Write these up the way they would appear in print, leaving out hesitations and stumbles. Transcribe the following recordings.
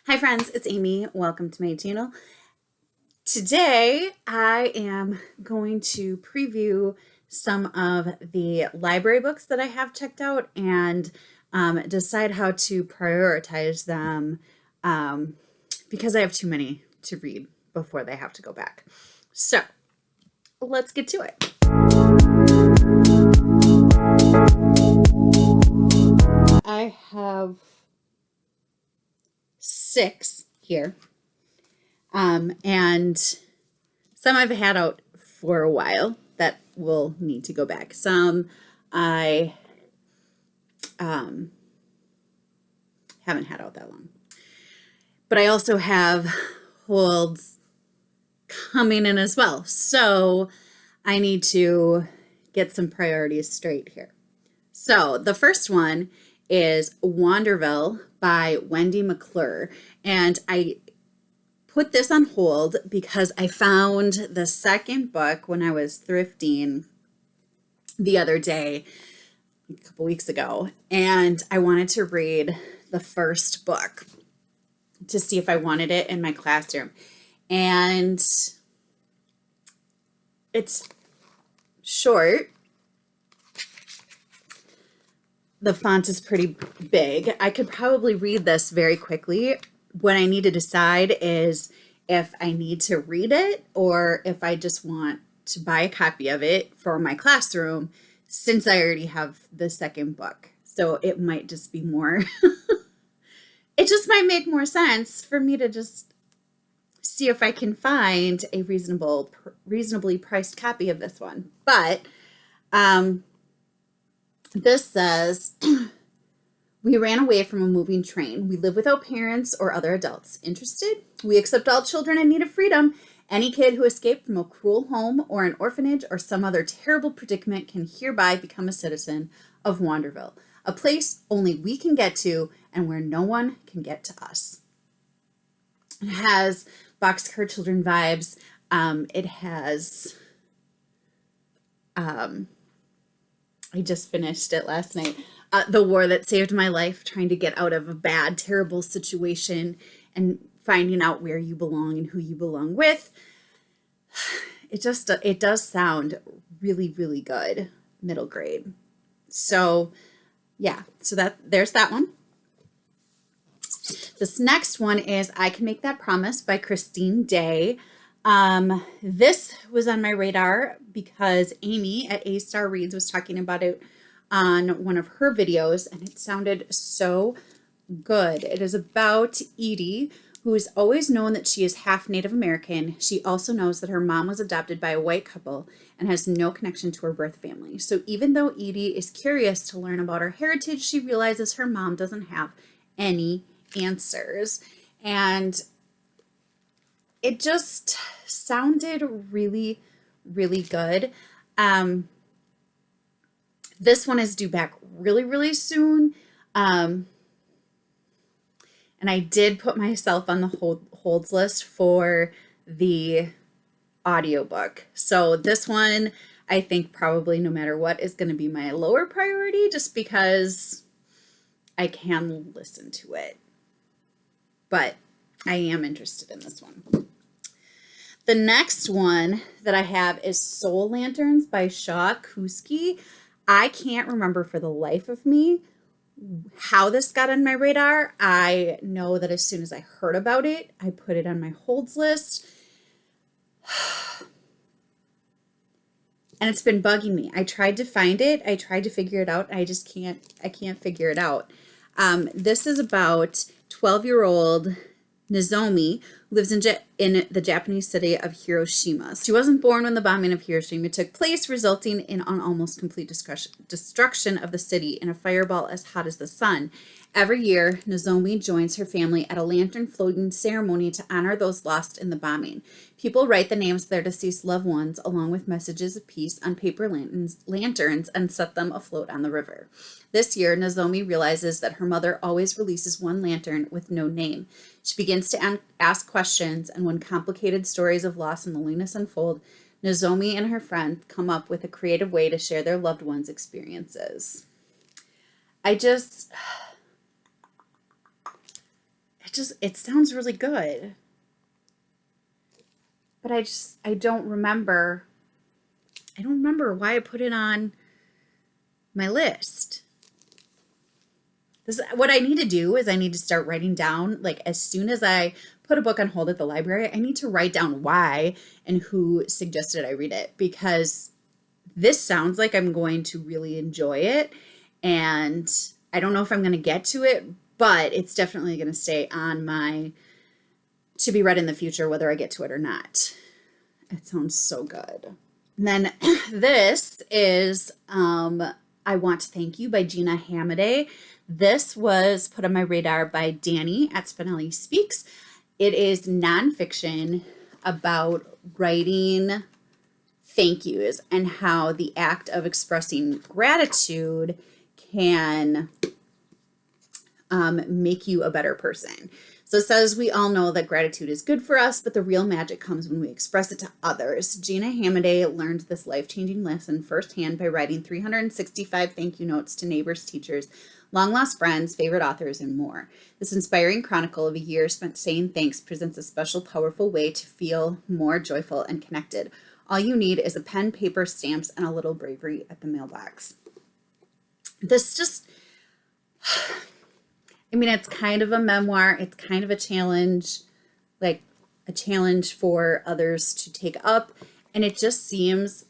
Hi friends, it's Amy. Welcome to my channel. Today I am going to preview some of the library books that I have checked out and decide how to prioritize them because I have too many to read before they have to go back. So let's get to it. I have 6 here. And some I've had out for a while that will need to go back. Some I haven't had out that long. But I also have holds coming in as well. So I need to get some priorities straight here. So the first one is Wanderville by Wendy McClure. And I put this on hold because I found the second book when I was thrifting the other day, a couple weeks ago, and I wanted to read the first book to see if I wanted it in my classroom. And it's short. The font is pretty big. I could probably read this very quickly. What I need to decide is if I need to read it or if I just want to buy a copy of it for my classroom since I already have the second book. So it might just be more, it just might make more sense for me to just see if I can find a reasonably priced copy of this one. But this says, we ran away from a moving train. We live without parents or other adults. Interested? We accept all children in need of freedom. Any kid who escaped from a cruel home or an orphanage or some other terrible predicament can hereby become a citizen of Wanderville, a place only we can get to and where no one can get to us. It has Boxcar Children vibes. It has... I just finished it last night. The War That Saved My Life, trying to get out of a bad, terrible situation and finding out where you belong and who you belong with. It does sound really, really good, middle grade. So yeah, so there's that one. This next one is I Can Make That Promise by Christine Day. This was on my radar because Amy at A Star Reads was talking about it on one of her videos, and it sounded so good. It is about Edie, who has always known that she is half Native American. She also knows that her mom was adopted by a white couple and has no connection to her birth family. So even though Edie is curious to learn about her heritage, she realizes her mom doesn't have any answers. And it just sounded really, really good. This one is due back really, really soon. And I did put myself on the holds list for the audiobook. So this one, I think probably no matter what is going to be my lower priority just because I can listen to it. But I am interested in this one. The next one that I have is Soul Lanterns by Kusky. I can't remember for the life of me how this got on my radar. I know that as soon as I heard about it, I put it on my holds list. And it's been bugging me. I tried to find it. I tried to figure it out. I can't figure it out. This is about 12-year-old Nozomi, who lives in the Japanese city of Hiroshima. She wasn't born when the bombing of Hiroshima took place, resulting in an almost complete destruction of the city in a fireball as hot as the sun. Every year, Nozomi joins her family at a lantern floating ceremony to honor those lost in the bombing. People write the names of their deceased loved ones along with messages of peace on paper lanterns and set them afloat on the river. This year, Nozomi realizes that her mother always releases one lantern with no name. She begins to ask questions, and when complicated stories of loss and loneliness unfold, Nozomi and her friend come up with a creative way to share their loved ones' experiences. It it sounds really good. But I don't remember why I put it on my list. What I need to do is I need to start writing down, like, as soon as I put a book on hold at the library, I need to write down why and who suggested I read it, because this sounds like I'm going to really enjoy it. And I don't know if I'm going to get to it, but it's definitely going to stay on my to be read in the future, whether I get to it or not. It sounds so good. And then this is I Want to Thank You by Gina Hamaday. This was put on my radar by Danny at Spinelli Speaks. It is nonfiction about writing thank yous and how the act of expressing gratitude can make you a better person. So it says, we all know that gratitude is good for us, but the real magic comes when we express it to others. Gina Hamaday learned this life-changing lesson firsthand by writing 365 thank you notes to neighbors, teachers, long-lost friends, favorite authors, and more. This inspiring chronicle of a year spent saying thanks presents a special, powerful way to feel more joyful and connected. All you need is a pen, paper, stamps, and a little bravery at the mailbox. This just... I mean, it's kind of a memoir. It's kind of a challenge, like a challenge for others to take up. And it just seems,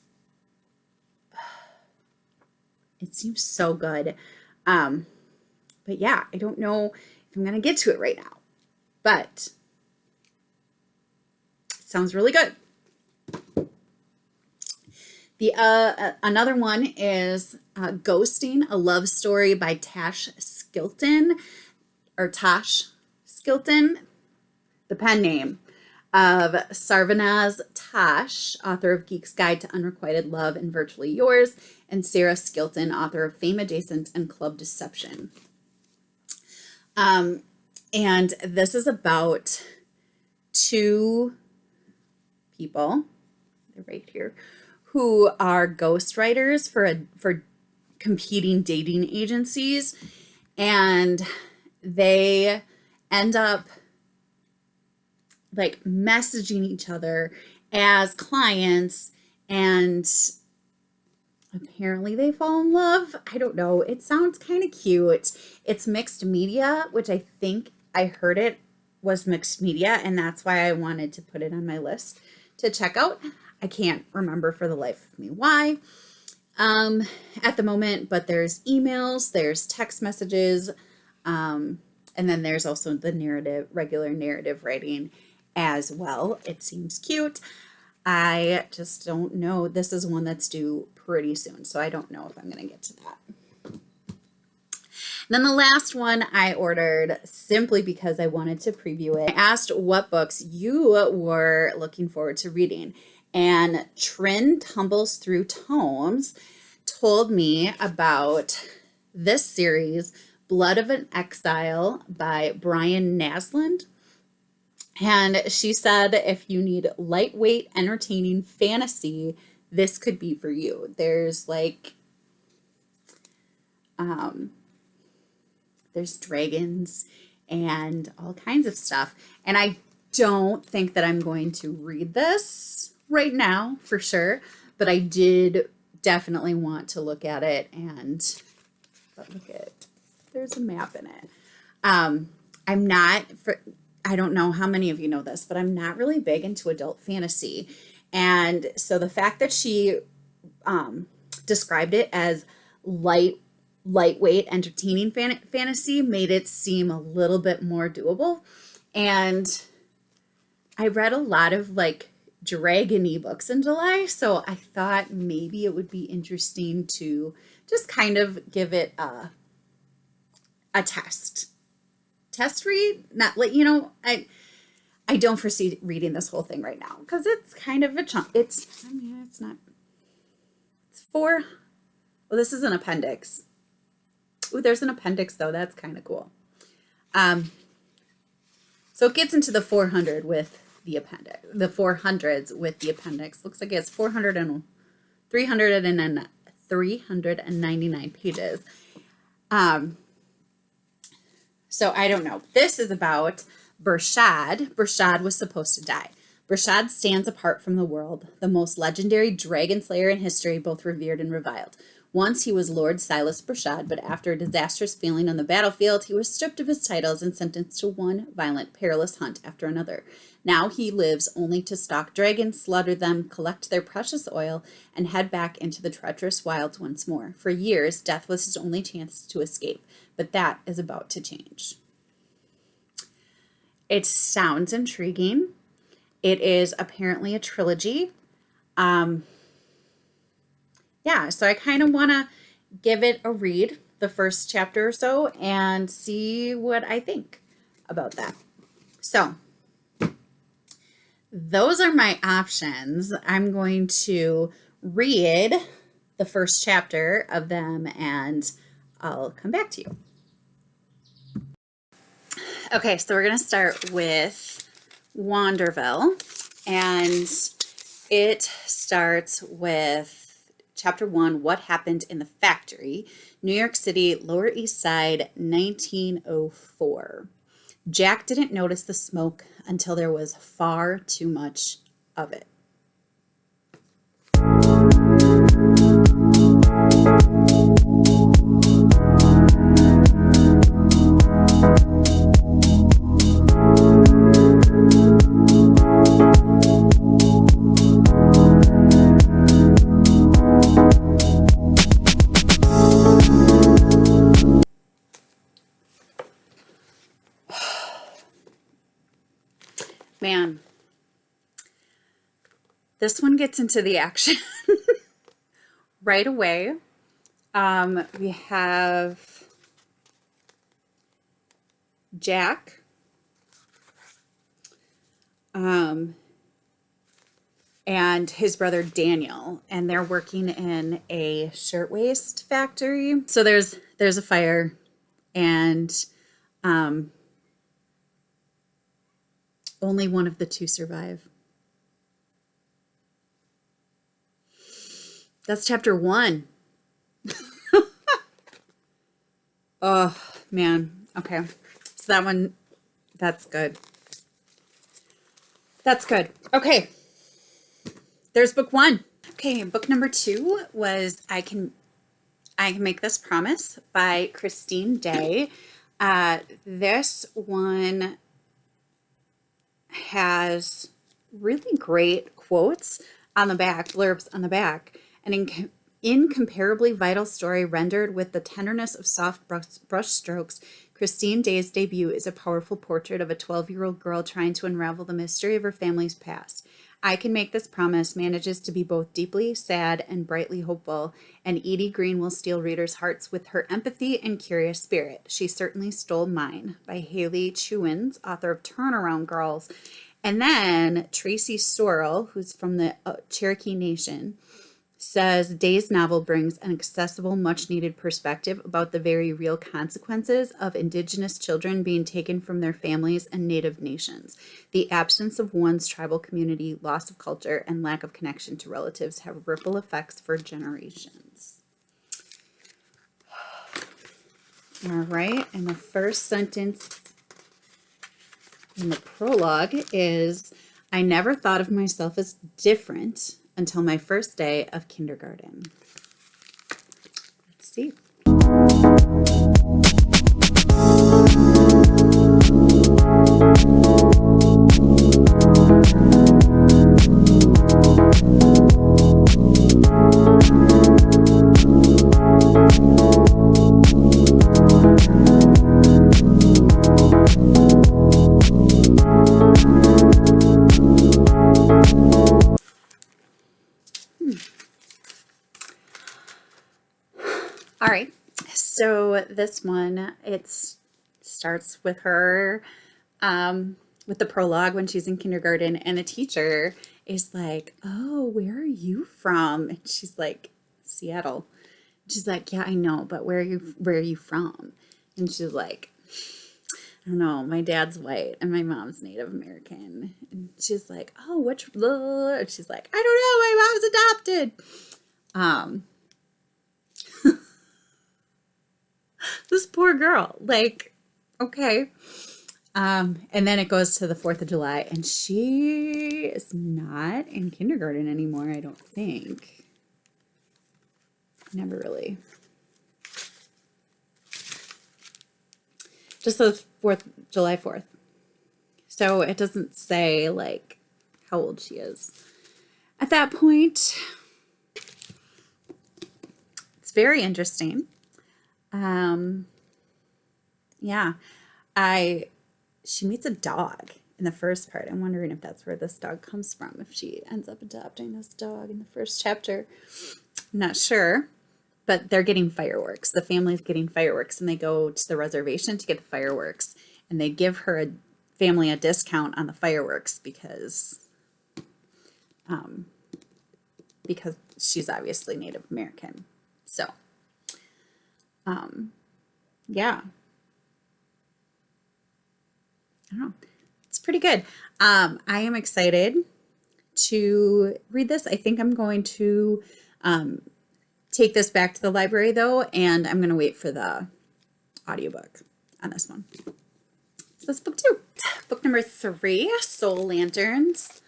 so good. But yeah, I don't know if I'm going to get to it right now, but it sounds really good. Another one is Ghosting, a Love Story by Tash Skilton. Or Tash Skilton, the pen name of Sarvanaz Tash, author of Geek's Guide to Unrequited Love and Virtually Yours, and Sarah Skilton, author of Fame Adjacent and Club Deception. And this is about two people, they're right here, who are ghostwriters for competing dating agencies, and they end up like messaging each other as clients, and apparently they fall in love. I don't know. It sounds kind of cute. It's mixed media, which I think I heard it was mixed media, and that's why I wanted to put it on my list to check out. I can't remember for the life of me why at the moment, but there's emails, there's text messages, and then there's also the regular narrative writing as well. It seems cute. I just don't know. This is one that's due pretty soon, so I don't know if I'm going to get to that. And then the last one I ordered simply because I wanted to preview it. I asked what books you were looking forward to reading, and Trin Tumbles Through Tomes told me about this series, Blood of an Exile by Brian Naslund. And she said, if you need lightweight, entertaining fantasy, this could be for you. There's like, there's dragons and all kinds of stuff. And I don't think that I'm going to read this right now for sure, but I did definitely want to look at it. And look at, there's a map in it. I don't know how many of you know this, but I'm not really big into adult fantasy. And so the fact that she described it as lightweight, entertaining fantasy made it seem a little bit more doable. And I read a lot of like dragon-y books in July, so I thought maybe it would be interesting to just kind of give it a test read. Not like, you know, I don't foresee reading this whole thing right now because it's kind of a chunk. It's well, this is an appendix. Ooh, there's an appendix though. That's kind of cool. So it gets into the 400 with the appendix, the 400s with the appendix. Looks like it's 399 pages. So I don't know. This is about Bershad. Bershad was supposed to die. Bershad stands apart from the world, the most legendary dragon slayer in history, both revered and reviled. Once he was Lord Silas Bershad, but after a disastrous failing on the battlefield, he was stripped of his titles and sentenced to one violent, perilous hunt after another. Now he lives only to stalk dragons, slaughter them, collect their precious oil, and head back into the treacherous wilds once more. For years, death was his only chance to escape, but that is about to change. It sounds intriguing. It is apparently a trilogy. Yeah, so I kind of want to give it a read, the first chapter or so, and see what I think about that. So those are my options. I'm going to read the first chapter of them and I'll come back to you. Okay, so we're going to start with Wanderville, and it starts with Chapter 1, What Happened in the Factory, New York City, Lower East Side, 1904. Jack didn't notice the smoke until there was far too much of it. Man, this one gets into the action right away. We have Jack, and his brother Daniel, and they're working in a shirtwaist factory. So there's a fire, and only one of the two survive. That's chapter 1. Oh, man. Okay. So that one, that's good. That's good. Okay. There's book 1. Okay, book number 2 was I Can Make This Promise by Christine Day. This one has really great quotes on the back, blurbs on the back, an incomparably vital story rendered with the tenderness of soft brush strokes. Christine Day's debut is a powerful portrait of a 12-year-old girl trying to unravel the mystery of her family's past. I Can Make This Promise manages to be both deeply sad and brightly hopeful, and Edie Green will steal readers' hearts with her empathy and curious spirit. She certainly stole mine, by Haley Chewins, author of Turnaround Girls. And then Tracy Sorrell, who's from the Cherokee Nation, says Day's novel brings an accessible, much-needed perspective about the very real consequences of Indigenous children being taken from their families and Native nations. The absence of one's tribal community, loss of culture, and lack of connection to relatives have ripple effects for generations. All right, and the first sentence in the prologue is, I never thought of myself as different until my first day of kindergarten. Let's see. All right, so this one, it starts with her, with the prologue when she's in kindergarten, and the teacher is like, oh, where are you from? And she's like, Seattle. She's like, yeah, I know, but where are you from? And she's like, I don't know, my dad's white and my mom's Native American. And she's like, oh, which, and she's like, I don't know, my mom's adopted. This poor girl, like, Okay. And then it goes to the 4th of July, and she is not in kindergarten anymore, I don't think. Never really. Just the 4th, July 4th. So it doesn't say, like, how old she is at that point. It's very interesting. Yeah. She meets a dog in the first part. I'm wondering if that's where this dog comes from, if she ends up adopting this dog in the first chapter. I'm not sure, but they're getting fireworks. The family's getting fireworks, and they go to the reservation to get the fireworks, and they give her a family a discount on the fireworks because she's obviously Native American. So, yeah. I don't know. It's pretty good. I am excited to read this. I think I'm going to take this back to the library, though, and I'm going to wait for the audiobook on this one. So that's book 2. Book number 3, Soul Lanterns.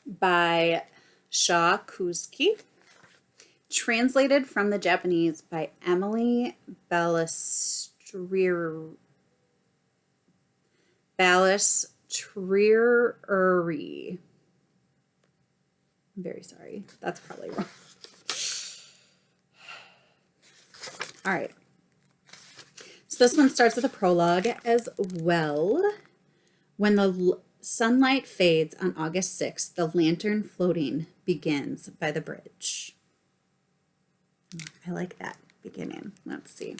By Shaw Kuzki. Translated from the Japanese by Emily Balistrieri. I'm very sorry. That's probably wrong. All right. So this one starts with a prologue as well. When the sunlight fades on August 6th, the lantern floating begins by the bridge. I like that beginning. Let's see.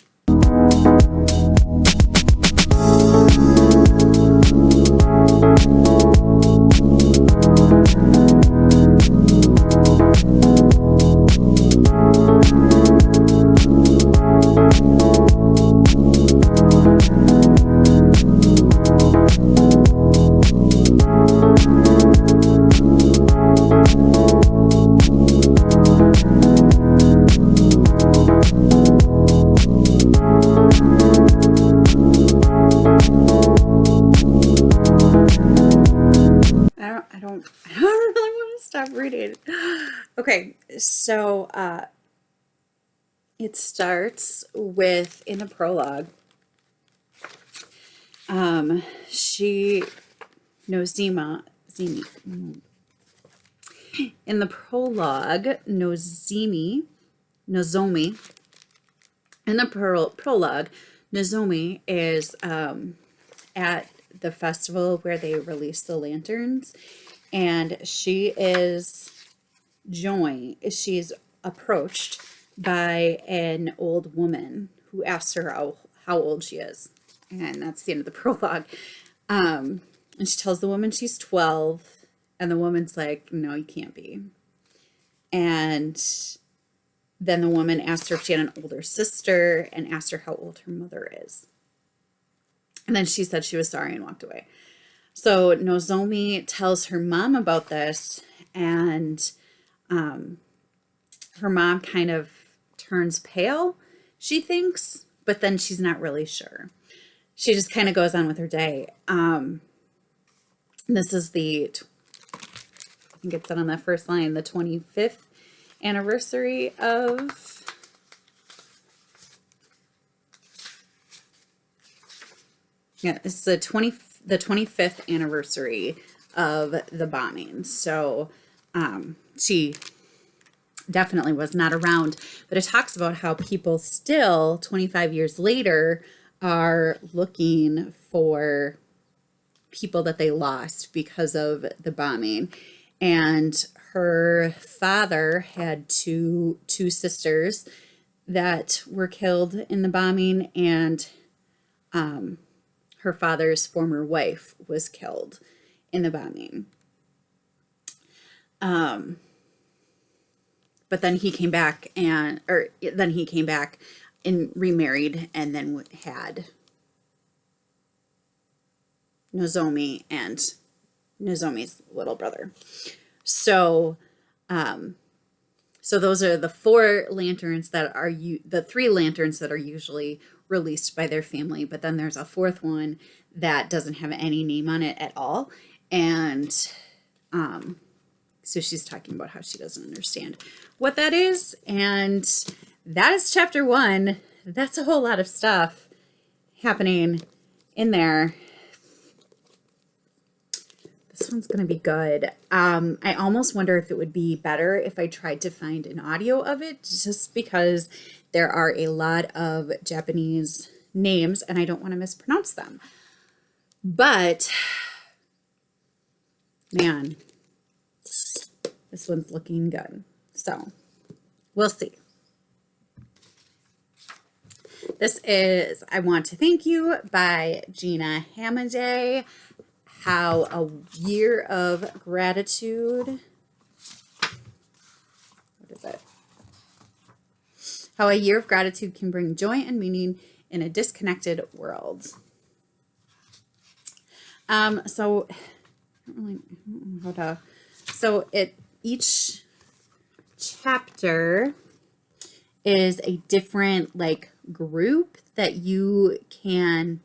Okay, so it starts with, in the prologue, in the prologue, Nozomi, in the prologue, Nozomi is at the festival where they release the lanterns, and she's approached by an old woman who asks her how old she is. And that's the end of the prologue. And she tells the woman she's 12, and the woman's like, no, you can't be. And then the woman asked her if she had an older sister and asked her how old her mother is. And then she said she was sorry and walked away. So Nozomi tells her mom about this, and her mom kind of turns pale, she thinks, but then she's not really sure. She just kind of goes on with her day. This is I think it said on that first line, the 25th anniversary of it's the 25th anniversary of the bombing. So she definitely was not around, but it talks about how people still 25 years later are looking for people that they lost because of the bombing. And her father had two sisters that were killed in the bombing, and her father's former wife was killed in the bombing. But then he came back and remarried, and then had Nozomi and Nozomi's little brother. So So those are the 4 lanterns that are the 3 lanterns that are usually released by their family, but then there's a 4th one that doesn't have any name on it at all. And so she's talking about how she doesn't understand what that is. And that is chapter 1. That's a whole lot of stuff happening in there. This one's going to be good. I almost wonder if it would be better if I tried to find an audio of it, just because there are a lot of Japanese names and I don't want to mispronounce them. But, man, this one's looking good. So, we'll see. This is I Want to Thank You by Gina Hamaday. How a year of gratitude. What is it? How a year of gratitude can bring joy and meaning in a disconnected world. So I don't really know how to. So each chapter is a different group that you can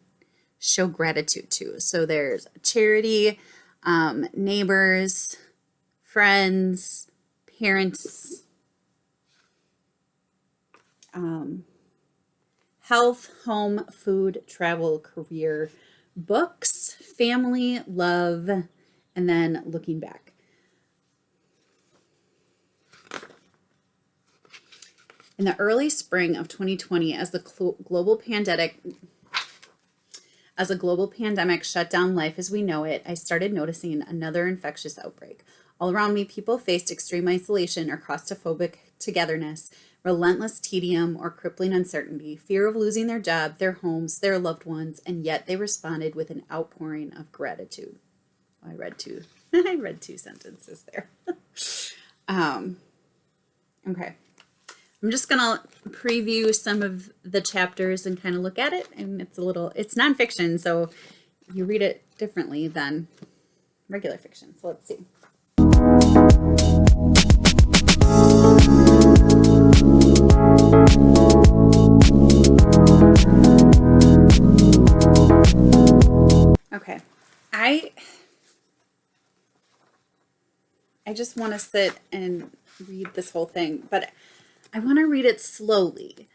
show gratitude to. So there's charity, neighbors, friends, parents, health, home, food, travel, career, books, family, love, and then looking back. In the early spring of 2020, as a global pandemic shut down life as we know it, I started noticing another infectious outbreak. All around me, people faced extreme isolation or claustrophobic togetherness, relentless tedium or crippling uncertainty, fear of losing their job, their homes, their loved ones, and yet they responded with an outpouring of gratitude. Oh, I read two sentences there. Okay. I'm just going to preview some of the chapters and kind of look at it. And it's nonfiction, so you read it differently than regular fiction. So let's see. Okay. I just want to sit and read this whole thing, but I want to read it slowly.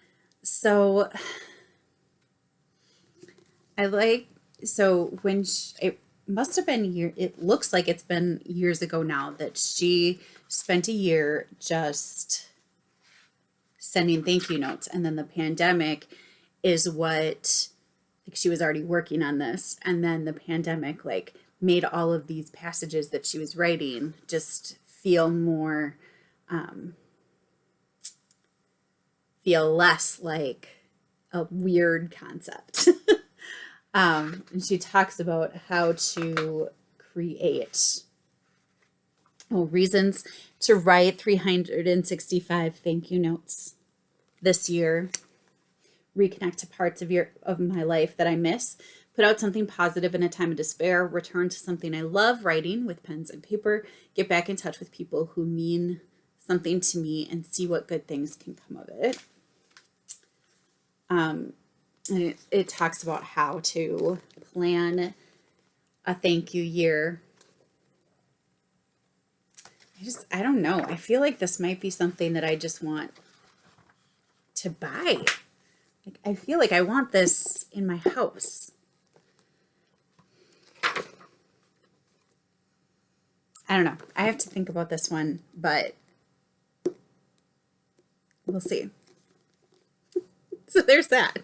So when it must have been it looks like it's been years ago now that she spent a year just sending thank you notes. And then the pandemic is what, she was already working on this. And then the pandemic made all of these passages that she was writing just feel more, feel less like a weird concept. And she talks about how to create reasons to write 365 thank you notes this year. Reconnect to parts of my life that I miss. Put out something positive in a time of despair. Return to something I love, writing with pens and paper. Get back in touch with people who mean something to me and see what good things can come of it. And it talks about how to plan a thank you year. I don't know. I feel like this might be something that I just want to buy. I feel like I want this in my house. I don't know. I have to think about this one, but we'll see. So there's that.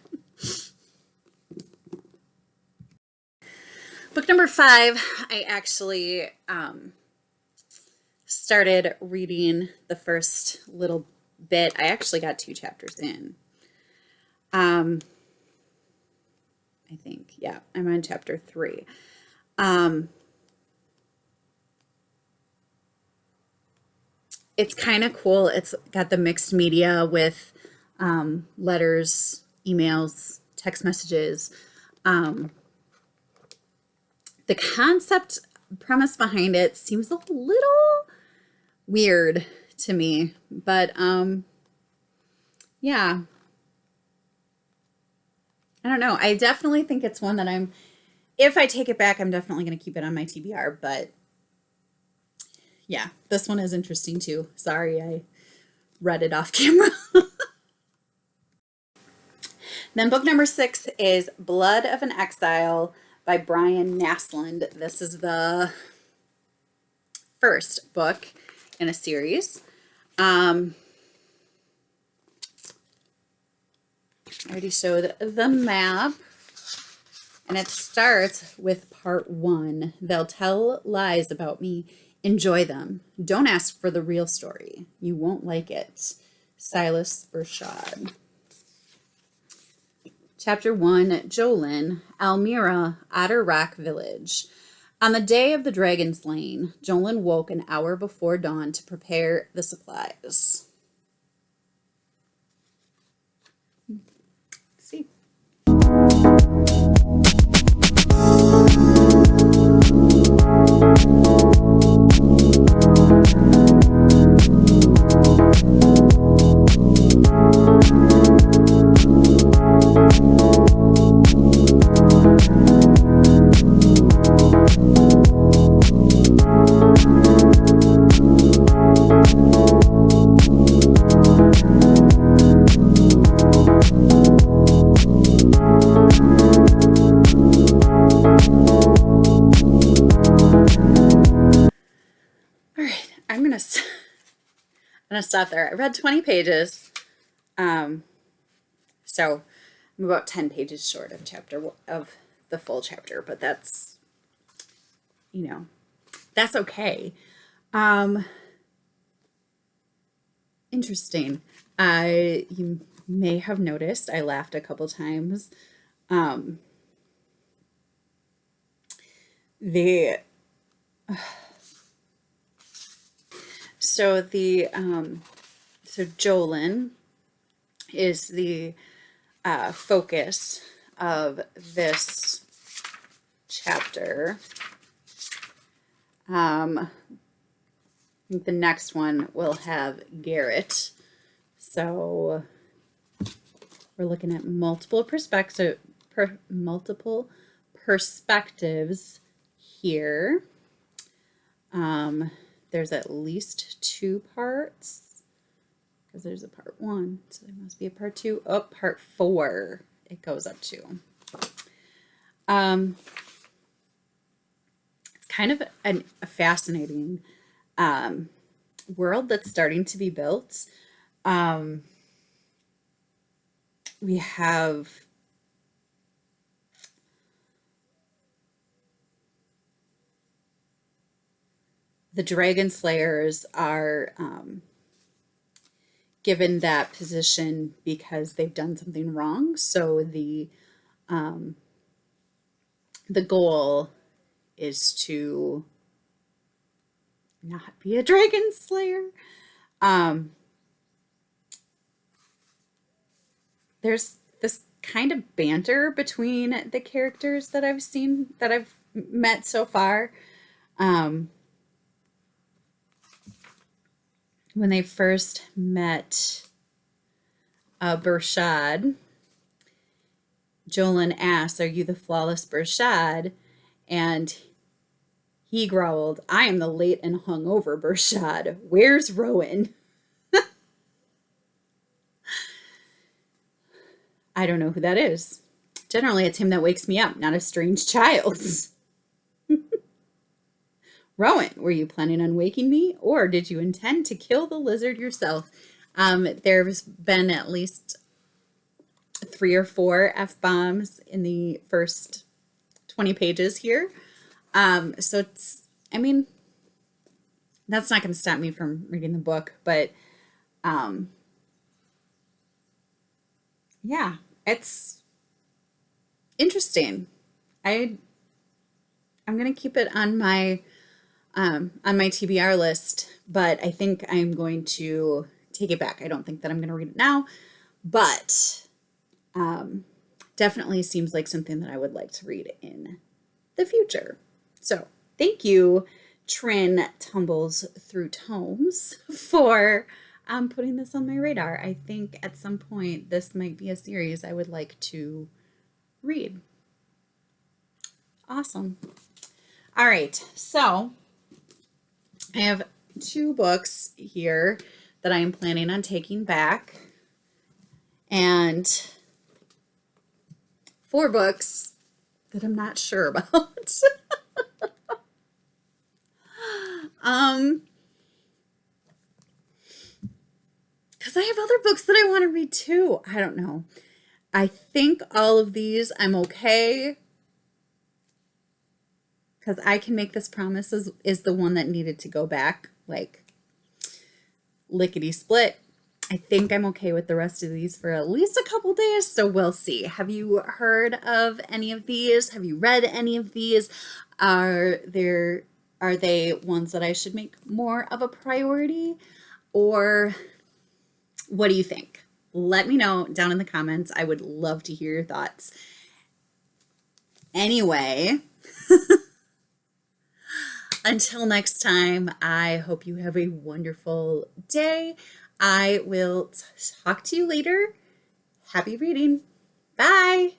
Book number 5, I actually started reading the first little bit. I actually got 2 chapters in. I think, yeah, I'm on chapter 3. It's kind of cool. It's got the mixed media with letters, emails, text messages. The concept premise behind it seems a little weird to me. But yeah. I don't know. I definitely think it's one that if I take it back, I'm definitely going to keep it on my TBR. But yeah, this one is interesting too. Sorry, I read it off camera. Then book number 6 is Blood of an Exile by Brian Naslund. This is the first book in a series. I already showed the map. And it starts with part 1. They'll tell lies about me. Enjoy them. Don't ask for the real story. You won't like it. Silas Bershad. Chapter 1, Jolin, Almira, Otter Rock Village. On the day of the dragon slaying, Jolin woke an hour before dawn to prepare the supplies. Let's see. I'm going to stop there. I read 20 pages. So I'm about 10 pages short of the full chapter, but that's, that's okay. Interesting. You may have noticed I laughed a couple times. So Jolin is the focus of this chapter. I think the next one will have Garrett. So we're looking at multiple perspectives here. There's at least 2 parts because there's a part 1, so there must be a part 2. Oh, part 4 it goes up to. It's kind of a fascinating world that's starting to be built. We have the Dragon Slayers are given that position because they've done something wrong. So the goal is to not be a Dragon Slayer. There's this kind of banter between the characters that I've met so far. When they first met Bershad, Jolin asked, "Are you the flawless Bershad?" And he growled, "I am the late and hungover Bershad. Where's Rowan?" I don't know who that is. Generally, it's him that wakes me up, not a strange child. Rowan, were you planning on waking me, or did you intend to kill the lizard yourself? There's been at least 3 or 4 F-bombs in the first 20 pages here. So it's, I mean, that's not going to stop me from reading the book, but yeah, it's interesting. I'm going to keep it on my TBR list, but I think I'm going to take it back. I don't think that I'm going to read it now, but definitely seems like something that I would like to read in the future. So thank you Trin tumbles through tomes for putting this on my radar. I think at some point this might be a series I would like to read. Awesome. All right, so I have 2 books here that I am planning on taking back, and 4 books that I'm not sure about. Because I have other books that I want to read too. I don't know. I think all of these I'm okay, because I Can Make This Promise is the one that needed to go back, like, lickety split. I think I'm okay with the rest of these for at least a couple days, so we'll see. Have you heard of any of these? Have you read any of these? Are they ones that I should make more of a priority? Or what do you think? Let me know down in the comments. I would love to hear your thoughts. Anyway, until next time, I hope you have a wonderful day. I will talk to you later. Happy reading. Bye.